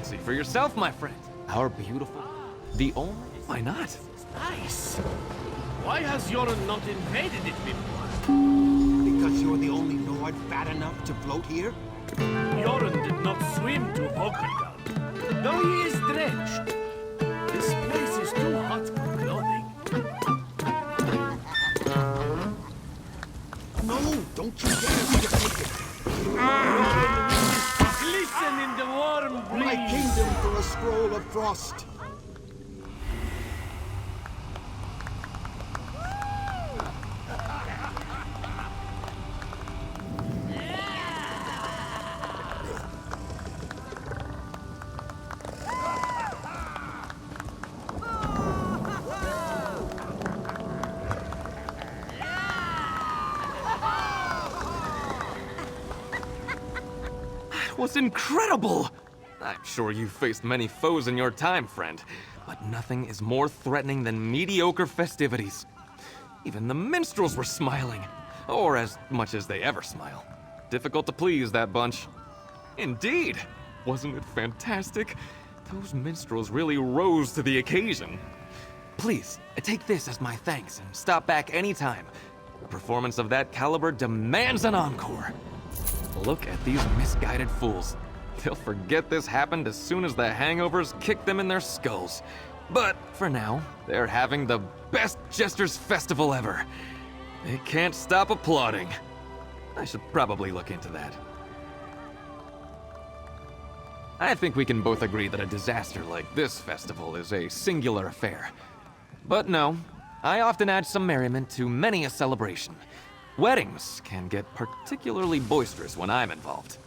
See for yourself, my friend. Our beautiful... The only... Why not? Nice. Why has Yoren not invaded it before? Because you're the only lord fat enough to float here? Yoren did not swim to Hokengal, though he is drenched. This place is too hot for clothing. No, don't you dare take it. Glisten in the warm breeze. My kingdom for a scroll of frost. Was incredible! I'm sure you've faced many foes in your time, friend, but nothing is more threatening than mediocre festivities. Even the minstrels were smiling, or as much as they ever smile. Difficult to please, that bunch. Indeed! Wasn't it fantastic? Those minstrels really rose to the occasion. Please, take this as my thanks and stop back anytime. A performance of that caliber demands an encore. Look at these misguided fools. They'll forget this happened as soon as the hangovers kick them in their skulls. But for now, they're having the best Jesters Festival ever. They can't stop applauding. I should probably look into that. I think we can both agree that a disaster like this festival is a singular affair. But no, I often add some merriment to many a celebration. Weddings can get particularly boisterous when I'm involved.